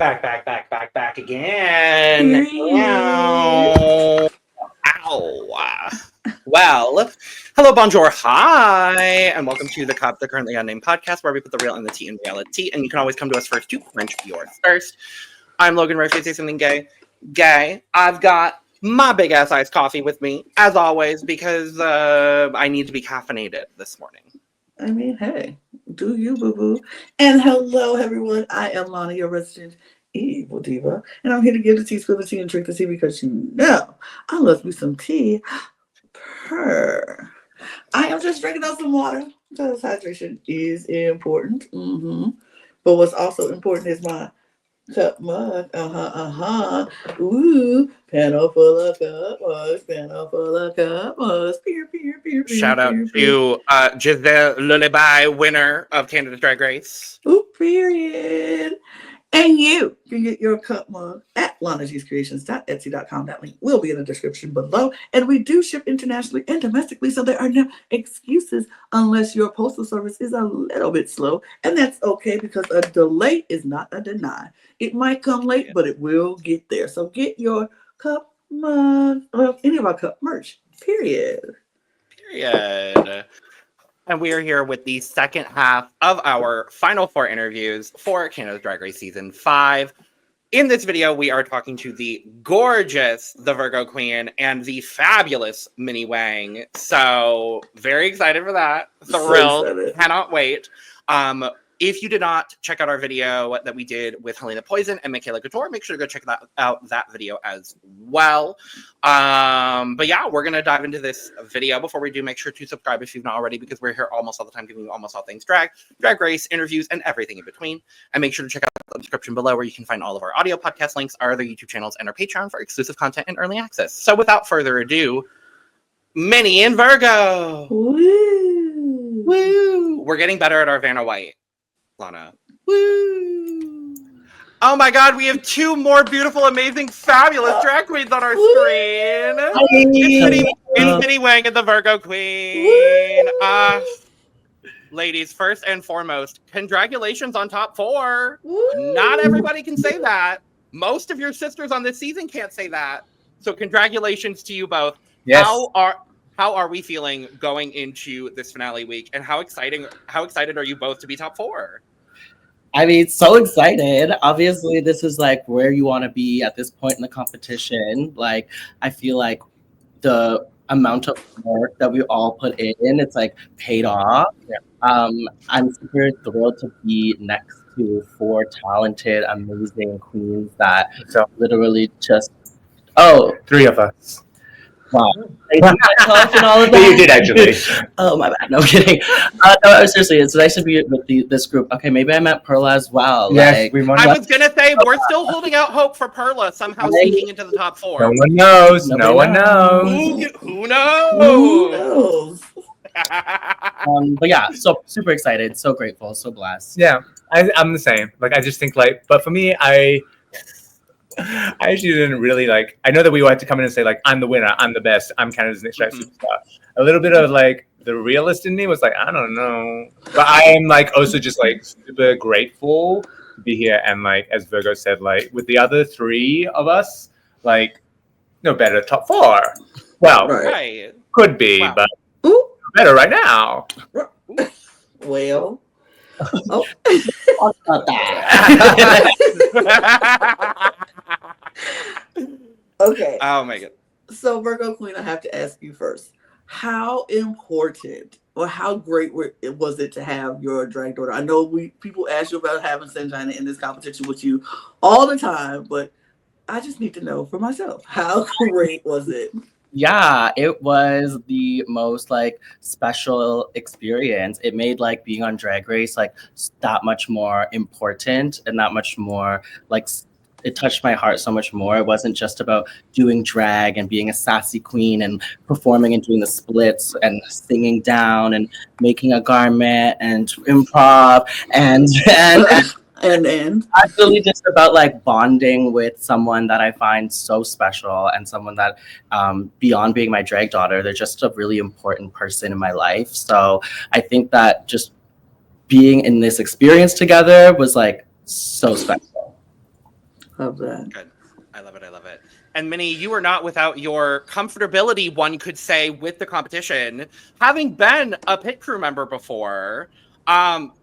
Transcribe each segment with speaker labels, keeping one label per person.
Speaker 1: Back again. Ow. Well, hello, bonjour, hi, and welcome to the Currently Unnamed Podcast, where we put the real and the tea in reality, and you can always come to us first to quench your thirst. I'm Logan Lana. Say something gay. I've got my big-ass iced coffee with me, as always, because I need to be caffeinated this morning.
Speaker 2: I mean, hey, do you, boo-boo. And hello, everyone. I am Lana, your resident evil diva, and I'm here to give the tea, spill the tea, and drink the tea because you know I love me some tea. I am just drinking out some water because hydration is important. But what's also important is my cup mug. Ooh, panel full of cup mugs, panel full of cup mugs.
Speaker 1: Shout out to Giselle Lullaby, winner of Canada's Drag Race.
Speaker 2: Ooh, period. And you can get your cup mug at lanagcreations.etsy.com. That link will be in the description below. And we do ship internationally and domestically, so there are no excuses unless your postal service is a little bit slow. And that's okay because a delay is not a deny. It might come late, but it will get there. So get your cup mug or any of our cup merch. Period.
Speaker 1: And we are here with the second half of our final four interviews for Canada's Drag Race Season 5. In this video, we are talking to the gorgeous The Virgo Queen and the fabulous Minhi Wang. So, very excited for that. Thrilled. Cannot wait. If you did not check out our video that we did with Helena Poison and Michaela Couture, make sure to go check out that video as well. But yeah, we're going to dive into this video. Before we do, make sure to subscribe if you've not already, because we're here almost all the time giving you almost all things drag race, interviews, and everything in between. And make sure to check out the description below where you can find all of our audio podcast links, our other YouTube channels, and our Patreon for exclusive content and early access. So without further ado, Minhi and Virgo.
Speaker 2: Woo!
Speaker 1: Woo! We're getting better at our Vanna White. Lana. Woo! Oh my god, we have two more beautiful, amazing, fabulous drag queens on our screen. It's Minhi Wang and the Virgo Queen. Ladies, first and foremost, congratulations on top 4. Woo! Not everybody can say that. Most of your sisters on this season can't say that. So congratulations to you both.
Speaker 3: Yes.
Speaker 1: How are we feeling going into this finale week, and how excited are you both to be top 4?
Speaker 3: I mean, so excited. Obviously, this is like where you want to be at this point in the competition. Like, I feel like the amount of work that we all put in, it's like paid off. Yeah. I'm super thrilled to be next to 4 talented, amazing queens that literally just
Speaker 4: 3 of us.
Speaker 3: Wow. And all of that.
Speaker 4: You did actually.
Speaker 3: Oh, my bad. No kidding. No, seriously, it's nice to be with this group. Okay, maybe I met Perla as well.
Speaker 4: Yes,
Speaker 1: I was going to say, we're still holding out hope for Perla somehow sneaking into the top 4.
Speaker 4: No one knows. No one knows.
Speaker 1: Who knows?
Speaker 2: Who knows?
Speaker 3: But yeah, so super excited, so grateful, so blessed.
Speaker 4: Yeah, I'm the same. Like, I just think but for me, I actually didn't really I know that we had to come in and say I'm the winner, I'm the best, I'm Canada's next drag superstar. A little bit of the realist in me was I don't know, but I am also just super grateful to be here, and as Virgo said, with the other 3 of us, no better top 4. Well,
Speaker 1: right.
Speaker 4: Could be, but better right now.
Speaker 2: Well. Oh.
Speaker 3: About that.
Speaker 2: Okay.
Speaker 1: Oh my god.
Speaker 2: So Virgo Queen, I have to ask you first. How important or how great was it to have your drag daughter? I know people ask you about having Sanjina in this competition with you all the time, but I just need to know for myself. How great was it?
Speaker 3: Yeah, it was the most special experience. It made being on Drag Race that much more important and that much more it touched my heart so much more. It wasn't just about doing drag and being a sassy queen and performing and doing the splits and singing down and making a garment and improv and
Speaker 2: And
Speaker 3: actually just about bonding with someone that I find so special and someone that beyond being my drag daughter, they're just a really important person in my life. So I think that just being in this experience together was so special.
Speaker 2: Love that.
Speaker 1: Good. I love it. I love it. And Minnie, you are not without your comfortability, one could say, with the competition. Having been a pit crew member before,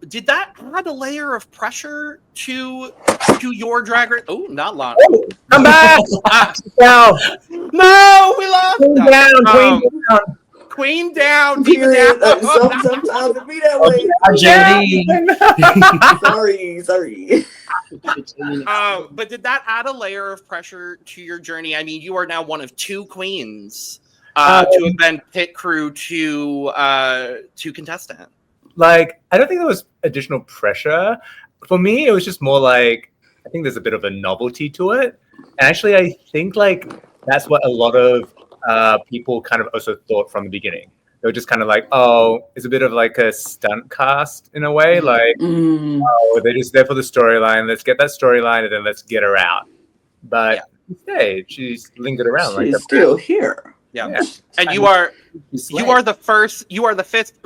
Speaker 1: did that add a layer of pressure to your drag race? Oh, not Lana.
Speaker 4: Oh, come back! Down.
Speaker 1: No, we lost.
Speaker 4: Queen down. Queen down.
Speaker 1: Queen down. Diva
Speaker 2: Period.
Speaker 1: down.
Speaker 2: Sometimes it be that way. Sorry.
Speaker 1: But did that add a layer of pressure to your journey? I mean, you are now one of two queens to have been pit crew to contestant.
Speaker 4: Like, I don't think there was additional pressure. For me, it was just more like, I think there's a bit of a novelty to it. And actually, I think like that's what a lot of people kind of also thought from the beginning. They were just kind of like, oh, it's a bit of like a stunt cast in a way. Like, oh, they're just there for the storyline. Let's get that storyline and then let's get her out. But instead, she's lingered around.
Speaker 2: She's still here.
Speaker 1: Yeah. And you are the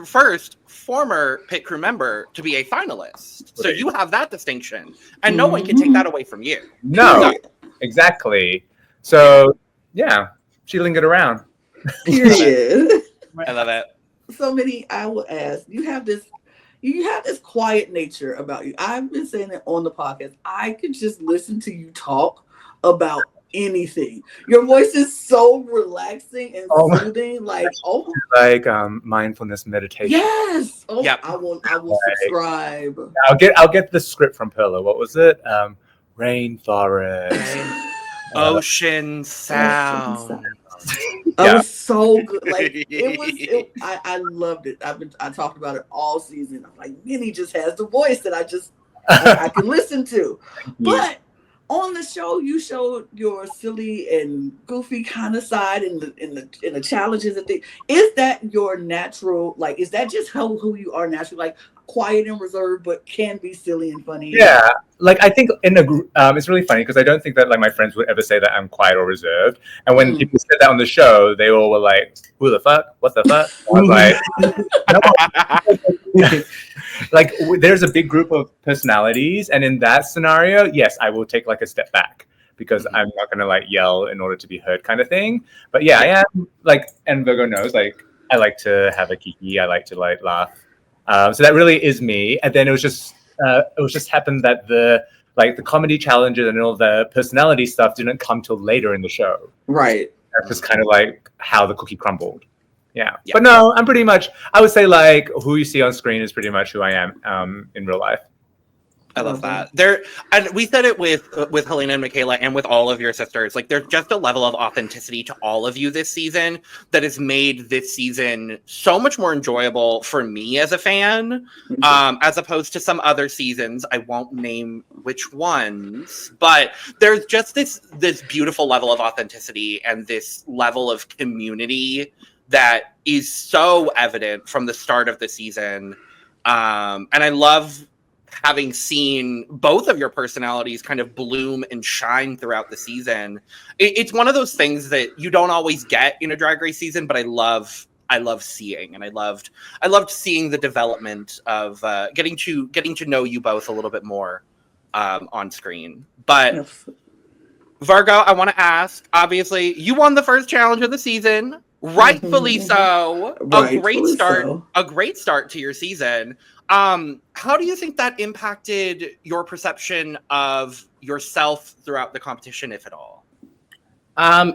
Speaker 1: first former pit crew member to be a finalist. So you have that distinction. And no one can take that away from you.
Speaker 4: No, exactly. So yeah, she lingered around.
Speaker 2: Period.
Speaker 1: I love it.
Speaker 2: So Minnie, I will ask, you have this quiet nature about you. I've been saying it on the podcast. I could just listen to you talk about anything. Your voice is so relaxing and soothing, like
Speaker 4: mindfulness meditation.
Speaker 2: Yes. Oh,
Speaker 1: yep.
Speaker 2: I will subscribe.
Speaker 4: I'll get the script from Perla. What was it? Rainforest.
Speaker 1: Ocean sound.
Speaker 2: It was so good. Like I loved it. I talked about it all season. I'm like, Minnie just has the voice that I can listen to. But on the show, you showed your silly and goofy kind of side in the challenges and things. Is that your natural? Like, is that just who you are naturally? Like, quiet and reserved, but can be silly and funny.
Speaker 4: Yeah, like I think in a group, it's really funny because I don't think that like my friends would ever say that I'm quiet or reserved. And when people said that on the show, they all were like, "Who the fuck? What the fuck?" I was like, like there's a big group of personalities, and in that scenario, yes, I will take like a step back because I'm not gonna like yell in order to be heard, kind of thing. But yeah, I am like, and Virgo knows, like I like to have a kiki. I like to like laugh. So that really is me. And then it was just happened that the comedy challenges and all the personality stuff didn't come till later in the show.
Speaker 2: Right.
Speaker 4: That's just kind of like how the cookie crumbled. Yeah. But no, I'm pretty much, I would say like who you see on screen is pretty much who I am in real life.
Speaker 1: I love that. And we said it with Helena and Michaela and with all of your sisters. Like, there's just a level of authenticity to all of you this season that has made this season so much more enjoyable for me as a fan, as opposed to some other seasons. I won't name which ones, but there's just this beautiful level of authenticity and this level of community that is so evident from the start of the season. And I love having seen both of your personalities kind of bloom and shine throughout the season. It's one of those things that you don't always get in a Drag Race season, but I love seeing, and I loved seeing the development of getting to know you both a little bit more on screen. But Virgo, I want to ask, obviously you won the first challenge of the season, rightfully so. A great start to your season. How do you think that impacted your perception of yourself throughout the competition, if at all?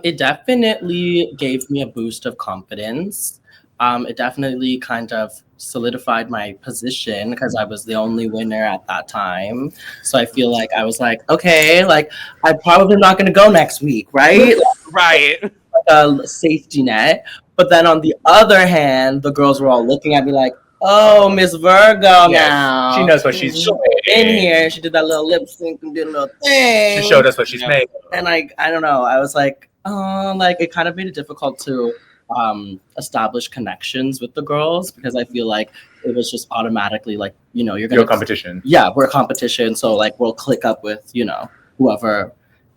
Speaker 3: It definitely gave me a boost of confidence. It definitely kind of solidified my position because I was the only winner at that time. So I feel like I was like, okay, like I'm probably not going to go next week, right?
Speaker 1: Right.
Speaker 3: Like a safety net. But then on the other hand, the girls were all looking at me like, oh, Miss Virgo now.
Speaker 4: She knows what she's doing.
Speaker 3: In here, she did that little lip sync and did a little thing.
Speaker 4: She showed us what she's made.
Speaker 3: And I don't know. I was like, it kind of made it difficult to establish connections with the girls because I feel like it was just automatically like, you're gonna competition. Yeah, we're a competition. So like we'll click up with, whoever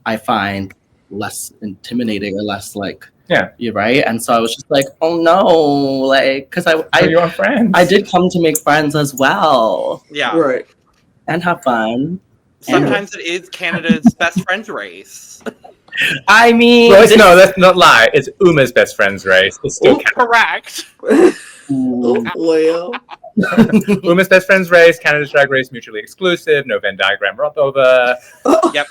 Speaker 3: I find less intimidating or less like. Yeah, you're right. And so I was just like, oh no, like, because
Speaker 4: you're friends.
Speaker 3: I did come to make friends as well.
Speaker 1: Yeah,
Speaker 2: right,
Speaker 3: and have fun.
Speaker 1: Sometimes it is Canada's best friends race.
Speaker 3: I mean,
Speaker 4: no, let's not lie. It's Uma's best friend's race. It's still
Speaker 1: Correct.
Speaker 2: Well,
Speaker 4: Uma's best friend's race, Canada's Drag Race, mutually exclusive, no Venn diagram rub over.
Speaker 1: Yep.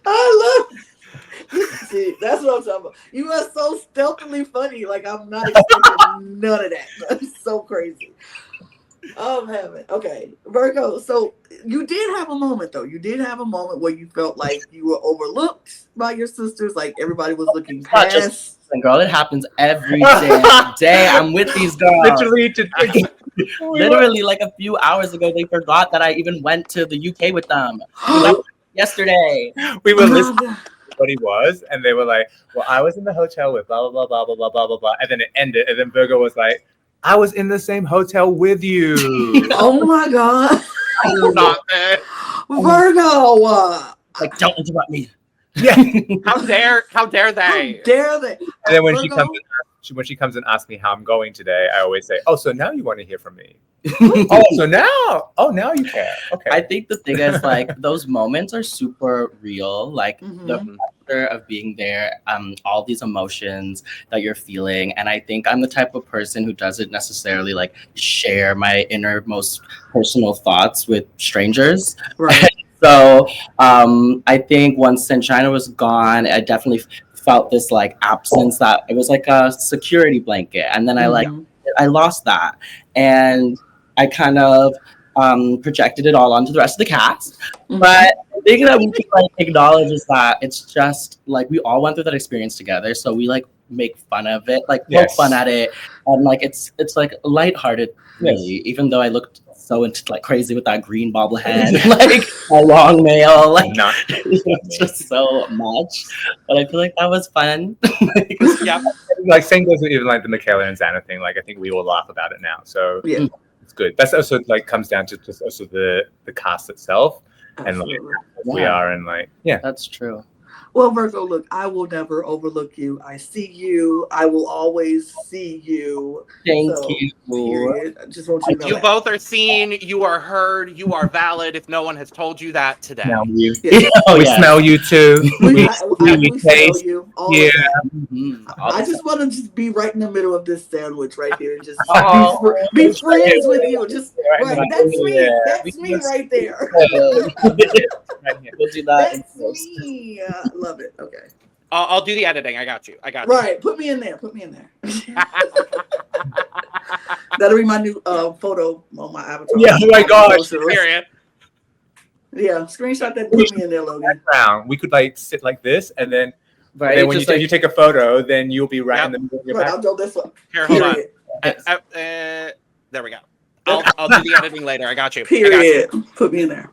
Speaker 2: I love. See, that's what I'm talking about. You are so stealthily funny. Like I'm not expecting none of that. That's so crazy. Oh heaven. Okay, Virgo. So you did have a moment, though. You did have a moment where you felt like you were overlooked by your sisters. Like everybody was looking past.
Speaker 3: Girl, it happens every damn day. I'm with these girls. Literally, like a few hours ago, they forgot that I even went to the UK with them. Yesterday.
Speaker 4: We were listening to what he was, and they were like, well, I was in the hotel with blah, blah, blah, blah, blah, blah, blah, blah. And then it ended, and then Virgo was like, I was in the same hotel with you.
Speaker 2: Oh my God.
Speaker 1: Stop it.
Speaker 2: Virgo.
Speaker 3: Like, don't interrupt me.
Speaker 4: Yeah.
Speaker 1: How dare
Speaker 2: How
Speaker 1: they?
Speaker 2: dare they?
Speaker 4: And then when
Speaker 2: Virgo?
Speaker 4: she comes and asks me how I'm going today, I always say, oh, so now you want to hear from me. Now you care. Okay.
Speaker 3: I think the thing is, like, those moments are super real. Like, the
Speaker 2: Mhm.
Speaker 3: pressure of being there, all these emotions that you're feeling. And I think I'm the type of person who doesn't necessarily, like, share my innermost personal thoughts with strangers.
Speaker 2: Right.
Speaker 3: So I think once Senchina was gone, I definitely felt this like absence that it was like a security blanket. And then I lost that. And I kind of projected it all onto the rest of the cast.
Speaker 2: Mhm.
Speaker 3: But the thing that we can like acknowledge is that it's just like we all went through that experience together. So we like make fun of it, like poke fun at it. And like it's like lighthearted, really, even though I looked so into like crazy with that green bobblehead, like a long nail, like it's just so much. But I feel like that was fun.
Speaker 1: Yep.
Speaker 4: Like same goes with even like the Michaela and Xana thing. Like I think we all laugh about it now. So
Speaker 2: Yeah.
Speaker 4: it's good. That's also like comes down to just also the cast itself and like
Speaker 2: Absolutely.
Speaker 4: we are and like
Speaker 3: That's true.
Speaker 2: Well, Virgo, look, I will never overlook you. I see you. I will always see you.
Speaker 3: Thank
Speaker 2: So,
Speaker 3: you.
Speaker 2: Period. I just want you to know
Speaker 1: You
Speaker 2: that.
Speaker 1: both are seen, you are heard, you are valid if no one has told you that today.
Speaker 4: smell you.
Speaker 2: Yeah.
Speaker 3: Oh,
Speaker 4: We
Speaker 3: yeah.
Speaker 4: smell you too.
Speaker 2: We
Speaker 4: we
Speaker 2: smell
Speaker 4: taste.
Speaker 2: you. All
Speaker 4: Yeah.
Speaker 2: of that.
Speaker 3: Mhm.
Speaker 2: I just want to just be right in the middle of this sandwich right here and just
Speaker 3: Oh,
Speaker 2: be friends with you. Just
Speaker 4: Right
Speaker 2: right.
Speaker 4: now.
Speaker 2: That's me.
Speaker 3: Yeah.
Speaker 2: That's me right there.
Speaker 4: Right here.
Speaker 3: We'll do that.
Speaker 2: That's me. Love it. Okay.
Speaker 1: I'll do the editing. I got you.
Speaker 2: Right. Put me in there. Put me in there. That'll be my new photo on my avatar.
Speaker 4: Yeah, oh my gosh.
Speaker 1: Period.
Speaker 2: Yeah, screenshot that and put me in there, Logan.
Speaker 4: Background. We could like sit like this and then,
Speaker 3: Right.
Speaker 4: then when
Speaker 3: Just
Speaker 4: you take a photo, then you'll be right
Speaker 1: Yep.
Speaker 4: in the middle of your
Speaker 2: Right,
Speaker 4: back.
Speaker 2: I'll go this one.
Speaker 1: Here, hold on.
Speaker 2: Period.
Speaker 1: There we go. I'll do the editing later. I got you.
Speaker 2: Period. Put me in there.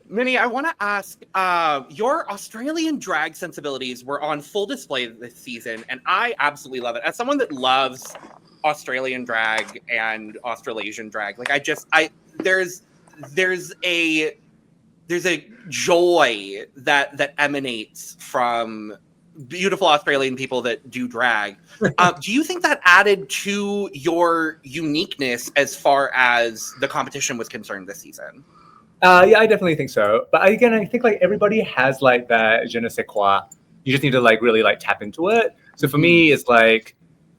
Speaker 1: Minnie, I want to ask, your Australian drag sensibilities were on full display this season, and I absolutely love it. As someone that loves Australian drag and Australasian drag, like there's a joy that emanates from beautiful Australian people that do drag. Do you think that added to your uniqueness as far as the competition was concerned this season?
Speaker 4: Yeah, I definitely think so. But again, I think like everybody has like that je ne sais quoi. You just need to like really like tap into it. So for me, it's like,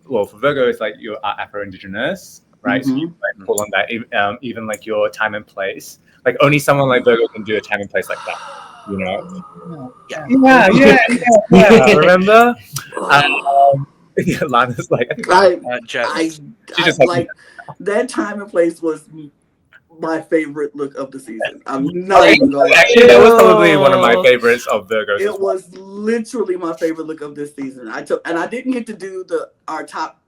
Speaker 4: well, for Virgo, it's like you're Afro-Indigenous, right? So you like pull on that, even like your time and place. Like only someone like Virgo can do a time and place like that, you know? Yeah. Remember? Yeah, Lana's like, I think
Speaker 2: I
Speaker 4: She just
Speaker 2: like that time and place was my favorite look of the season. I'm not even going to
Speaker 4: actually, that was probably one of my favorites of Virgos.
Speaker 2: It was literally my favorite look of this season. I didn't get to do our top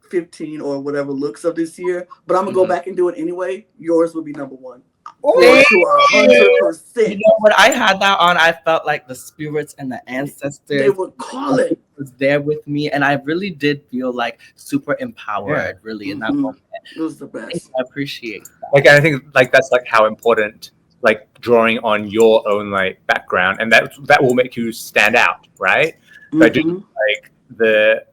Speaker 2: 15 or whatever looks of this year, but I'm gonna go back and do it anyway. Yours would be number one. For sure, 100%.
Speaker 3: You know, when I had that on, I felt like the spirits and the ancestors
Speaker 2: They were calling.
Speaker 3: was there with me, and I really did feel like super empowered, really, in that moment.
Speaker 2: It was the best.
Speaker 3: I appreciate that.
Speaker 4: Like, I think like that's like how important like drawing on your own like background, and that will make you stand out, right? So I do like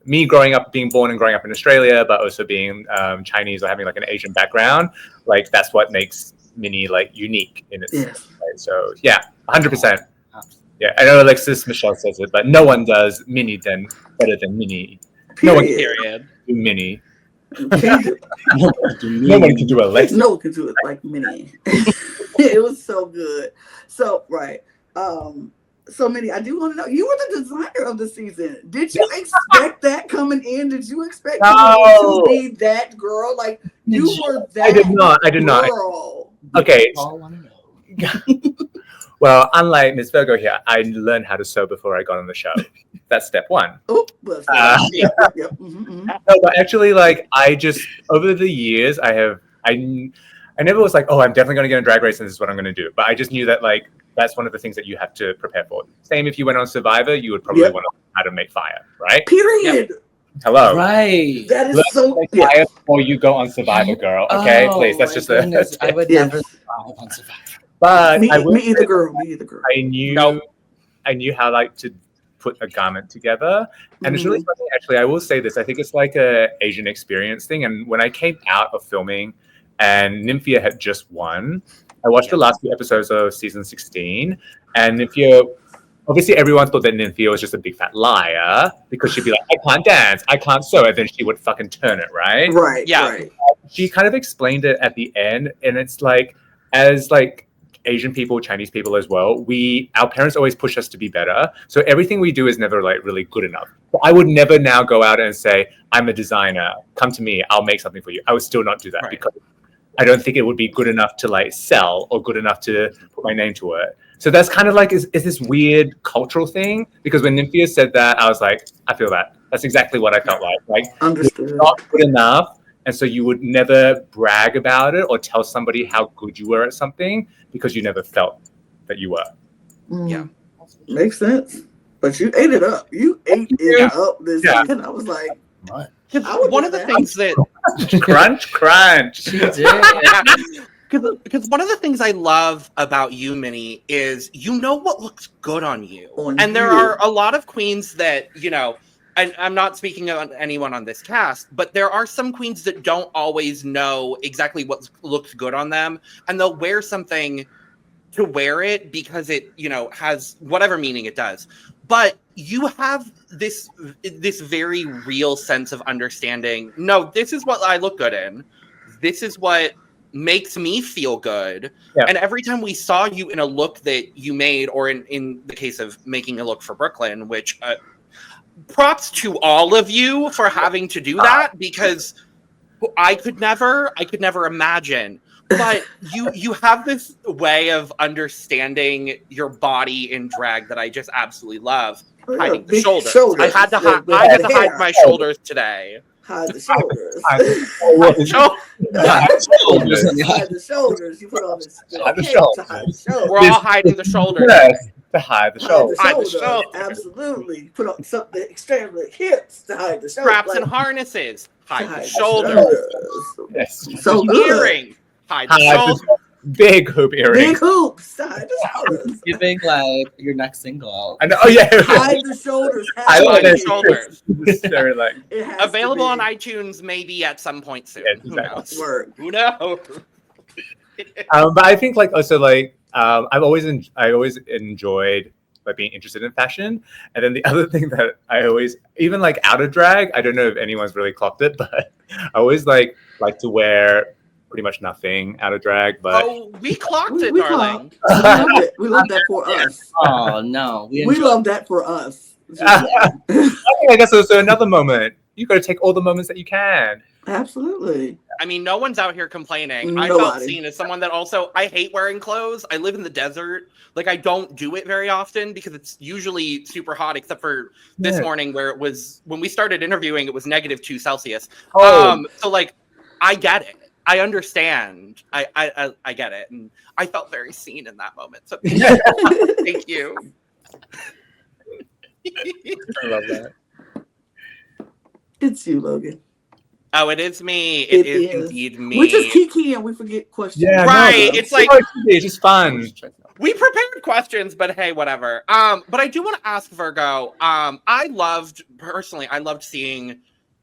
Speaker 4: me being born and growing up in Australia, but also being Chinese or having like an Asian background. Like that's what makes Minnie like unique in its way. So yeah, 100%. Yeah, I know Alexis Michelle says it, but no one does Minnie better than Minnie. No one can do Minnie. Nobody can do Alexis.
Speaker 2: No one can do it like Minnie. It was so good. So so Minnie, I do want to know, you were the designer of the season. Did you expect that coming in? Did you expect to be that girl? Like you were that?
Speaker 4: I did not.
Speaker 2: Girl.
Speaker 4: Okay. All want to know. Well, unlike Ms. Virgo here, I learned how to sew before I got on the show. That's step one.
Speaker 2: No,
Speaker 4: but actually, like, I just over the years, I never was like, oh, I'm definitely going to get on Drag Race and this is what I'm going to do. But I just knew that like that's one of the things that you have to prepare for. Same if you went on Survivor, you would probably want to learn how to make fire, right?
Speaker 2: Period.
Speaker 4: Yep. Hello.
Speaker 3: Right.
Speaker 2: That is
Speaker 4: Learn
Speaker 2: so.
Speaker 4: to make fire before you go on Survivor, girl. Okay, please. That's just
Speaker 3: I would never survive on Survivor.
Speaker 4: But
Speaker 2: me either, girl. I
Speaker 4: knew how like to put a garment together, and it's really funny. Actually, I will say this. I think it's like a Asian experience thing. And when I came out of filming, and Nymphia had just won, I watched the last few episodes of season 16, and Nymphia. Obviously, everyone thought that Nymphia was just a big fat liar because she'd be like, I can't dance, I can't sew, and then she would fucking turn it, right?
Speaker 2: Right. Yeah.
Speaker 4: Right. She kind of explained it at the end, and it's like, as like Asian people, Chinese people as well, our parents always push us to be better. So everything we do is never like really good enough. So I would never now go out and say, I'm a designer, come to me, I'll make something for you. I would still not do that because I don't think it would be good enough to like sell or good enough to put my name to it. So that's kind of like is this weird cultural thing, because when Nymphia said that, I was like, I feel that. That's exactly what I felt like. Like,
Speaker 2: understood.
Speaker 4: You're not good enough. And so you would never brag about it or tell somebody how good you were at something because you never felt that you were.
Speaker 2: Yeah. Makes sense. But you ate it up. You ate it up this season. I was like,
Speaker 3: what?
Speaker 1: One of the things that
Speaker 4: crunch.
Speaker 3: She did.
Speaker 1: Because one of the things I love about you, Minnie, is you know what looks good on you. And there are a lot of queens that, you know, I'm not speaking on anyone on this cast, but there are some queens that don't always know exactly what looks good on them, and they'll wear something to wear it because it, you know, has whatever meaning it does. But you have this very real sense of understanding. No, this is what I look good in. This is what makes me feel good. Yeah. And every time we saw you in a look that you made, or in the case of making a look for Brooklyn, which props to all of you for having to do that, because I could never imagine. But you have this way of understanding your body in drag that I just absolutely love. Hiding the shoulders. I had to hide my shoulders today.
Speaker 2: Hide the shoulders.
Speaker 1: Hide
Speaker 2: the shoulders. You put on this.
Speaker 4: Hide the shoulders.
Speaker 2: To hide the shoulders.
Speaker 1: We're all hiding the shoulders.
Speaker 4: Yes, to hide the shoulders.
Speaker 2: Hide the shoulders. Absolutely. Put on something extremely hips to hide the shoulders.
Speaker 1: Straps and harnesses. Hide the shoulders.
Speaker 4: Yes.
Speaker 2: So
Speaker 1: earring. Hide the shoulders.
Speaker 4: Big hoop earrings.
Speaker 2: Big hoops. Hide the shoulders.
Speaker 3: You think like your next single.
Speaker 4: I know. Oh yeah.
Speaker 2: Hide the shoulders.
Speaker 1: Hide the shoulders.
Speaker 4: Very like
Speaker 1: available on iTunes maybe at some point soon.
Speaker 4: Yes, exactly.
Speaker 1: Who knows?
Speaker 4: But I think like also like I always enjoyed like being interested in fashion. And then the other thing that I always, even like out of drag, I don't know if anyone's really clocked it, but I always like to wear pretty much nothing out of drag. But
Speaker 1: we clocked it, darling.
Speaker 2: We love that for us.
Speaker 3: Oh no,
Speaker 2: we love that for us.
Speaker 4: I guess also another moment. You got to take all the moments that you can.
Speaker 2: Absolutely.
Speaker 1: I mean, no one's out here complaining.
Speaker 2: Nobody.
Speaker 1: I felt seen as someone that also, I hate wearing clothes. I live in the desert. Like, I don't do it very often because it's usually super hot, except for this morning where it was, when we started interviewing, it was -2 Celsius. So like, I get it. I understand. I get it. And I felt very seen in that moment. So thank you.
Speaker 4: I love that.
Speaker 2: It's you, Logan.
Speaker 1: Oh, it is me. It is indeed me.
Speaker 2: We just kiki and we forget questions.
Speaker 4: Yeah,
Speaker 1: right.
Speaker 4: No,
Speaker 1: it's like
Speaker 4: it's just fun.
Speaker 1: We prepared questions, but hey, whatever. But I do want to ask Virgo. I loved seeing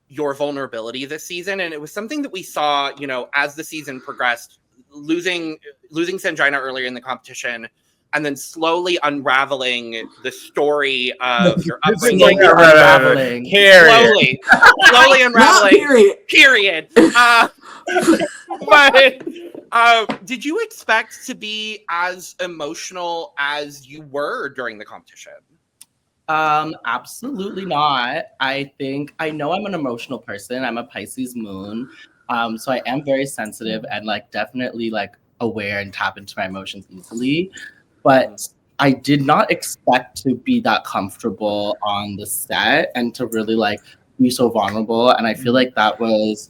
Speaker 1: your vulnerability this season, and it was something that we saw, as the season progressed, losing Sanjina earlier in the competition, and then slowly unraveling the story of your upbringing.
Speaker 3: Slowly unraveling.
Speaker 1: Slowly unraveling.
Speaker 2: Not
Speaker 1: Period. But did you expect to be as emotional as you were during the competition?
Speaker 3: Absolutely not. I know I'm an emotional person. I'm a Pisces moon. So I am very sensitive and definitely aware and tap into my emotions easily. But I did not expect to be that comfortable on the set and to really be so vulnerable. And I feel like that was,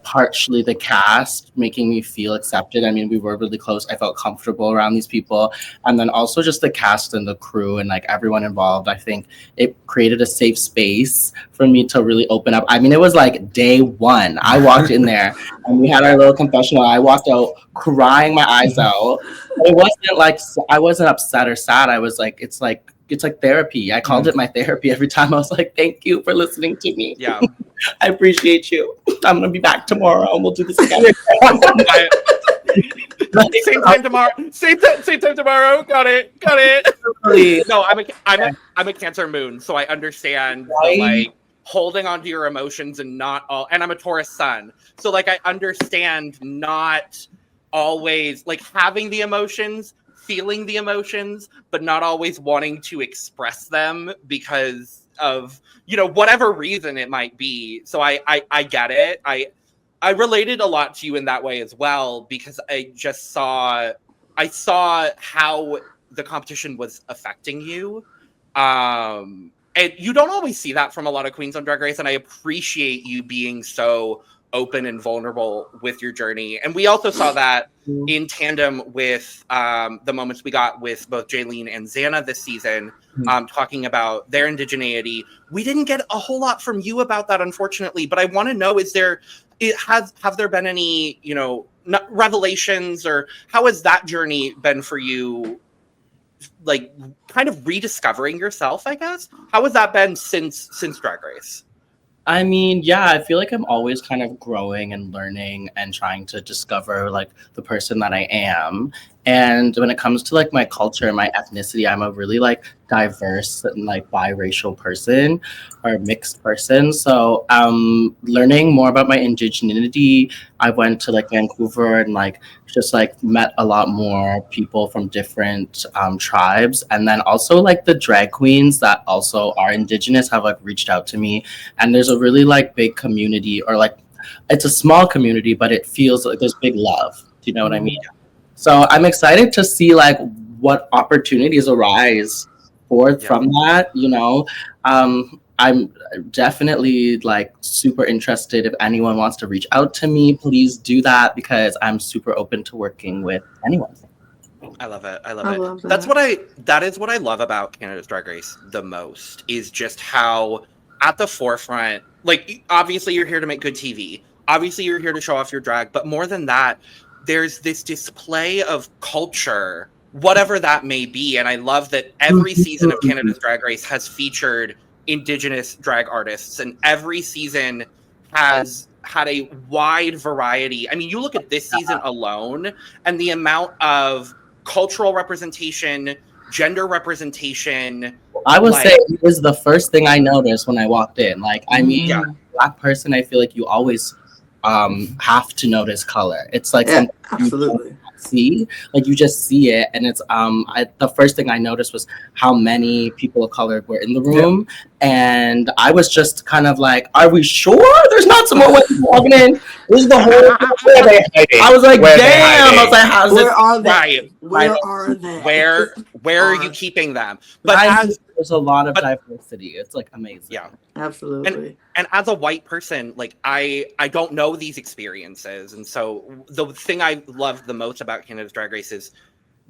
Speaker 3: partially the cast making me feel accepted. I mean, we were really close. I felt comfortable around these people. And then also just the cast and the crew and everyone involved. I think it created a safe space for me to really open up. I mean, it was day one. I walked in there and we had our little confessional. I walked out crying my eyes out. It wasn't I wasn't upset or sad. I was it's like therapy. I called it my therapy every time. I was like, thank you for listening to me.
Speaker 1: Yeah. I
Speaker 3: appreciate you. I'm going to be back tomorrow and we'll do this again.
Speaker 1: Same time tomorrow. Same time tomorrow. Got it. No, I'm a Cancer moon, so I understand the, holding on to your emotions and not all. And I'm a Taurus sun, so I understand not always having the emotions, feeling the emotions, but not always wanting to express them because of whatever reason it might be. So I get it. I related a lot to you in that way as well, because I saw how the competition was affecting you. And you don't always see that from a lot of queens on Drag Race, and I appreciate you being so open and vulnerable with your journey. And we also saw that in tandem with the moments we got with both Jaylene and Xana this season, talking about their indigeneity. We didn't get a whole lot from you about that, unfortunately, but I want to know, have there been any, revelations, or how has that journey been for you? Kind of rediscovering yourself, I guess. How has that been since Drag Race?
Speaker 3: I mean, yeah, I feel like I'm always kind of growing and learning and trying to discover the person that I am. And when it comes to my culture and my ethnicity, I'm a really diverse and biracial person or mixed person. So learning more about my indigeneity, I went to Vancouver and just met a lot more people from different tribes. And then also the drag queens that also are indigenous have reached out to me. And there's a really big community, or it's a small community, but it feels like there's big love. Do you know what I mean? So I'm excited to see what opportunities arise from that. I'm definitely super interested. If anyone wants to reach out to me, please do that, because I'm super open to working with anyone.
Speaker 1: I love it. I
Speaker 2: love
Speaker 1: it.
Speaker 2: that.
Speaker 1: That is what I love about Canada's Drag Race the most, is just how at the forefront, obviously you're here to make good TV. Obviously you're here to show off your drag, but more than that, there's this display of culture, whatever that may be. And I love that every season of Canada's Drag Race has featured Indigenous drag artists, and every season has had a wide variety. I mean, you look at this season alone, and the amount of cultural representation, gender representation.
Speaker 3: I would say it was the first thing I noticed when I walked in. Black person, I feel you always have to notice color. It's something
Speaker 2: absolutely.
Speaker 3: See, you just see it, and it's the first thing I noticed was how many people of color were in the room, and I was just kind of are we sure there's not some more women walking in? This is the whole I was like, damn. I was like, how's
Speaker 2: where are they?
Speaker 1: Right.
Speaker 2: Where are they?
Speaker 1: Where are you keeping them? But
Speaker 3: there's a lot of diversity. It's amazing.
Speaker 1: Yeah,
Speaker 2: absolutely.
Speaker 1: And as a white person, I don't know these experiences, and so the thing I love the most about Canada's Drag Race is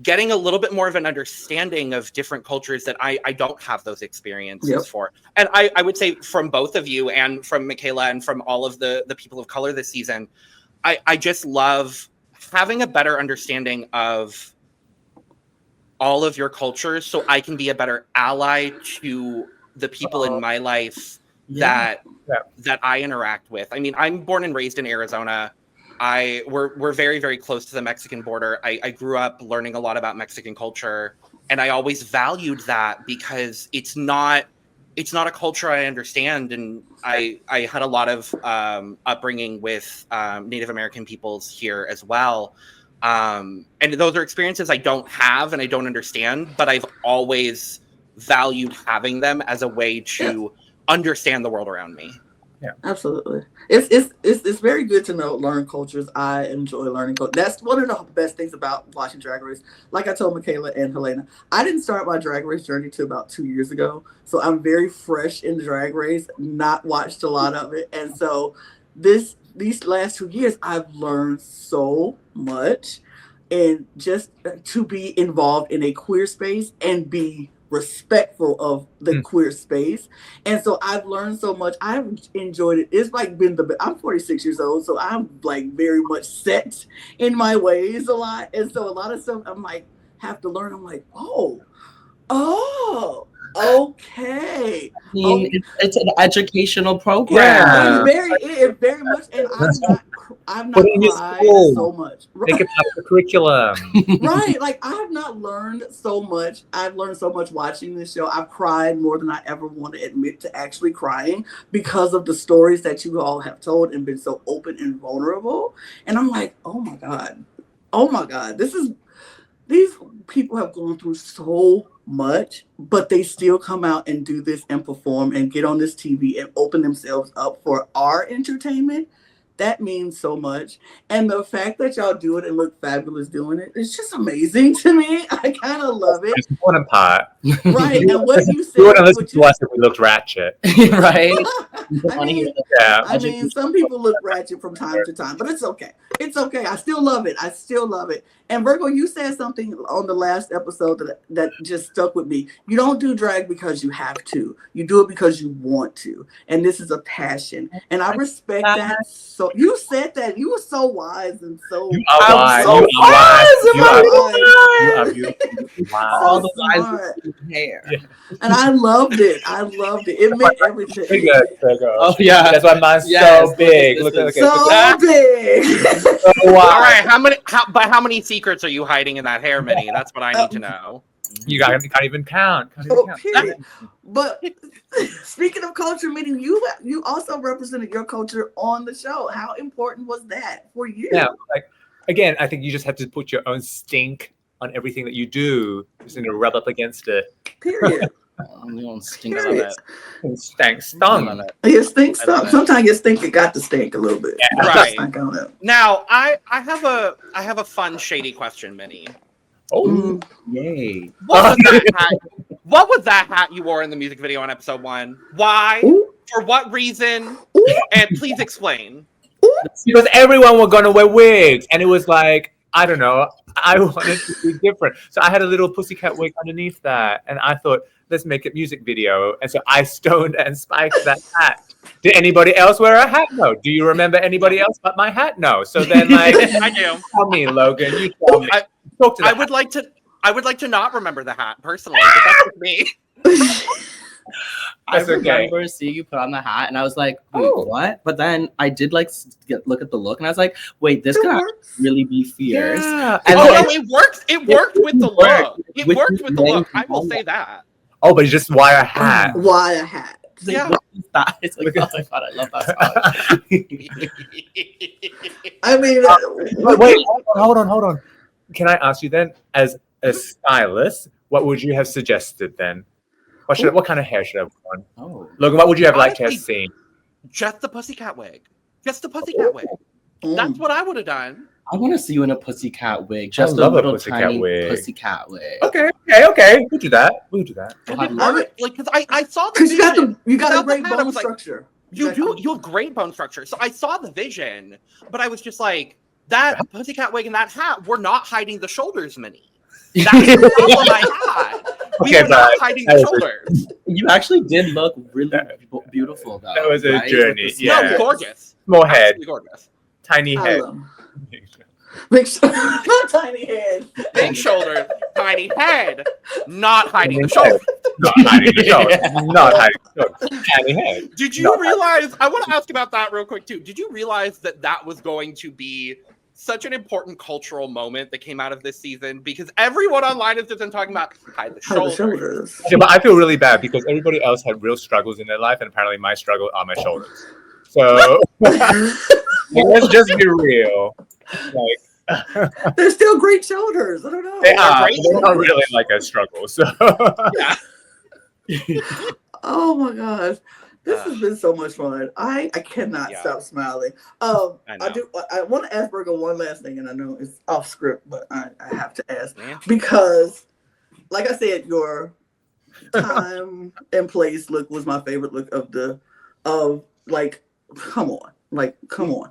Speaker 1: getting a little bit more of an understanding of different cultures that I don't have those experiences for. And I would say from both of you, and from Michaela, and from all of the people of color this season, I just love having a better understanding of all of your cultures so I can be a better ally to the people in my life that I interact with. I mean, I'm born and raised in Arizona. We're very, very close to the Mexican border. I grew up learning a lot about Mexican culture, and I always valued that because it's not a culture I understand, and I had a lot of upbringing with Native American peoples here as well. And those are experiences I don't have and I don't understand, but I've always valued having them as a way to understand the world around me.
Speaker 2: Yeah, absolutely. It's very good to learn cultures. I enjoy learning culture. That's one of the best things about watching Drag Race. Like I told Michaela and Helena, I didn't start my Drag Race journey till about 2 years ago, so I'm very fresh in Drag Race. Not watched a lot of it, and so these last 2 years, I've learned so much, and just to be involved in a queer space and be respectful of the queer space. And so I've learned so much. I've enjoyed it. It's like been I'm 46 years old, so I'm like very much set in my ways a lot. And so a lot of stuff I'm like, have to learn. I'm like, oh, okay.
Speaker 3: I mean, it's an educational program.
Speaker 4: Yeah.
Speaker 2: It's very much, and I've not cried so much.
Speaker 4: Think about the curriculum.
Speaker 2: Right, like I have not learned so much. I've learned so much watching this show. I've cried more than I ever want to admit to actually crying because of the stories that you all have told and been so open and vulnerable. And I'm like, oh my God, these people have gone through so much, but they still come out and do this and perform and get on this TV and open themselves up for our entertainment. That means so much. And the fact that y'all do it and look fabulous doing it, it's just amazing to me. I kind of love it.
Speaker 4: It's the important part.
Speaker 2: Right. And what you said.
Speaker 4: You want to listen to us if we looked ratchet.
Speaker 3: Right?
Speaker 2: I mean, some people look ratchet from time to time, but it's okay. It's okay. I still love it. And Virgo, you said something on the last episode that just stuck with me. You don't do drag because you have to. You do it because you want to. And this is a passion. And I respect that. So you said that. You were so wise and so.
Speaker 4: You are wise. You are beautiful. Wow.
Speaker 3: All the wise hair.
Speaker 2: Yeah. And I loved it. It meant everything.
Speaker 4: Pretty good, Virgo.
Speaker 3: Oh yeah.
Speaker 4: That's why mine's so big. Look at
Speaker 2: so big.
Speaker 4: So wide.
Speaker 1: All right, how many secrets are you hiding in that hair, Minnie? That's what I need to know.
Speaker 4: You can't even count.
Speaker 2: Period. But speaking of culture, meaning you also represented your culture on the show. How important was that for you?
Speaker 4: Yeah, again, I think you just have to put your own stink on everything that you do. Just to rub up against it.
Speaker 2: Period.
Speaker 3: You don't stink on it.
Speaker 4: Stank stung.
Speaker 2: Your stink stunk. Sometimes your stink got to stink a little bit.
Speaker 4: Yeah.
Speaker 1: Right. Now, I have a fun, shady question, Minnie.
Speaker 4: Oh,
Speaker 3: yay!
Speaker 1: What was that hat you wore in the music video on episode 1? Why?
Speaker 2: Ooh.
Speaker 1: For what reason?
Speaker 2: Ooh.
Speaker 1: And please explain.
Speaker 4: Because everyone were gonna wear wigs, and it was like, I don't know, I wanted to be different, so I had a little pussycat wig underneath that, and I thought, let's make a music video, and so I stoned and spiked that hat. Did anybody else wear a hat? No. Do you remember anybody else but my hat? No. So then, like,
Speaker 1: I do.
Speaker 4: Tell me, Logan. You tell me.
Speaker 1: I would like to not remember the hat personally, but that's with me.
Speaker 3: I remember seeing you put on the hat, and I was like, wait, what? But then I did look at the look, and I was like, wait, this could really be fierce.
Speaker 4: Yeah.
Speaker 1: And it worked. It worked with the look. It worked with the look. I will say that.
Speaker 4: Oh, but just why a hat?
Speaker 2: Why a hat?
Speaker 1: Yeah.
Speaker 3: It's like, oh my god, I love that song.
Speaker 2: I mean,
Speaker 4: wait, hold on. Can I ask you then, as a stylist, what would you have suggested then? What kind of hair should I have worn?
Speaker 3: Oh,
Speaker 4: Logan, what would you have liked to have seen?
Speaker 1: Just the pussycat wig. That's what I would have done.
Speaker 3: I want to see you in a pussycat wig. Just
Speaker 4: love
Speaker 3: a little
Speaker 4: pussycat
Speaker 3: tiny
Speaker 4: wig.
Speaker 3: pussycat wig.
Speaker 4: Okay. We'll do that.
Speaker 1: Because I saw the vision.
Speaker 2: You got a great bone structure.
Speaker 1: You have great bone structure. So I saw the vision, but I was just like, that pussycat wig and that hat, we're not hiding the shoulders, Minnie. That's the problem I had. We were not hiding the shoulders.
Speaker 3: You actually did look really beautiful, though.
Speaker 4: That was a journey. Yeah.
Speaker 1: No, gorgeous.
Speaker 4: Small head.
Speaker 1: Absolutely gorgeous.
Speaker 4: Tiny head.
Speaker 2: not tiny head.
Speaker 1: Big shoulders, tiny head, not hiding the shoulders.
Speaker 4: Not hiding the shoulders. Not hiding the shoulders. Tiny head.
Speaker 1: Did you realize? I want to ask about that real quick too. Did you realize that was going to be such an important cultural moment that came out of this season? Because everyone online has just been talking about hide the shoulders.
Speaker 4: Yeah, but I feel really bad because everybody else had real struggles in their life, and apparently my struggle are my shoulders. So let's just be real. Like,
Speaker 2: they're still great shoulders. I don't know.
Speaker 4: They're not really like a struggle. So
Speaker 1: Yeah.
Speaker 2: Oh my gosh. This has been so much fun. I cannot stop smiling. I want to ask Virgo one last thing, and I know it's off script, but I have to ask because, like I said, your time and place look was my favorite look come on.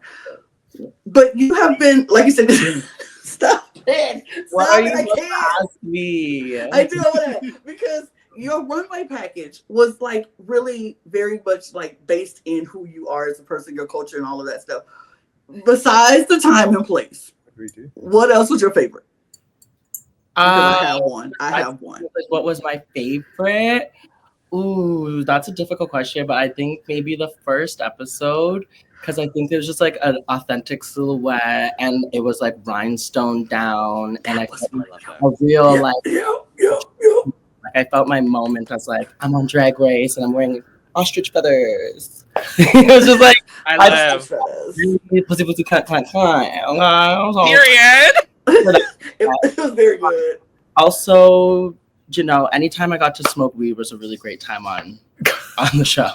Speaker 2: But you have been, like you said, stop it.
Speaker 3: Why you
Speaker 2: I can't
Speaker 3: ask me?
Speaker 2: I do all that because your runway package was like really very much like based in who you are as a person, your culture, and all of that stuff. Besides the time and place, what else was your favorite? I have one.
Speaker 3: What was my favorite? Ooh, that's a difficult question, but I think maybe the first episode, because I think there's just like an authentic silhouette, and it was like rhinestone down, and I felt a real I felt my moment as like I'm on Drag Race and I'm wearing ostrich feathers. It was just like
Speaker 1: I love
Speaker 3: pussy cunt.
Speaker 1: Period.
Speaker 2: It was very good.
Speaker 3: Also, anytime I got to smoke weed was a really great time on the show.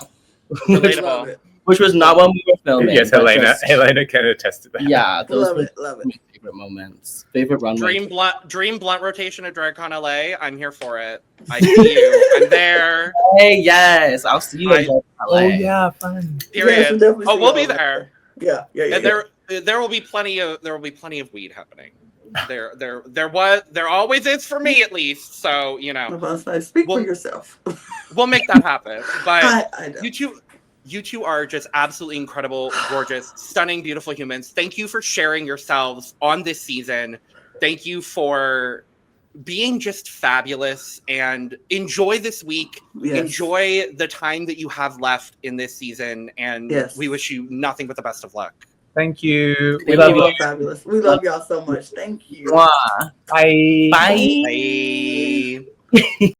Speaker 1: Relatable.
Speaker 3: Which was not when we were filming.
Speaker 4: Yes, Helena can attest to that.
Speaker 3: Yeah, those
Speaker 2: love
Speaker 3: were
Speaker 2: it.
Speaker 3: my favorite moments. Favorite runway.
Speaker 1: Dream blunt rotation at DragCon LA. I'm here for it. I see you. I'm there.
Speaker 3: Hey, yes, I'll see you in LA.
Speaker 4: Oh yeah, fun.
Speaker 1: Period.
Speaker 2: Yes,
Speaker 1: We'll be there.
Speaker 2: Yeah.
Speaker 1: And there will be plenty of weed happening. There always is for me, at least. So
Speaker 2: speak for yourself.
Speaker 1: We'll make that happen. But
Speaker 2: I
Speaker 1: you two are just absolutely incredible, gorgeous, stunning, beautiful humans. Thank you for sharing yourselves on this season. Thank you for being just fabulous, and enjoy this week.
Speaker 2: Yes.
Speaker 1: Enjoy the time that you have left in this season, and we wish you nothing but the best of luck.
Speaker 4: Thank you.
Speaker 2: We love you. Fabulous. We love y'all so much. Thank you.
Speaker 3: Bye.
Speaker 4: Bye.
Speaker 1: Bye.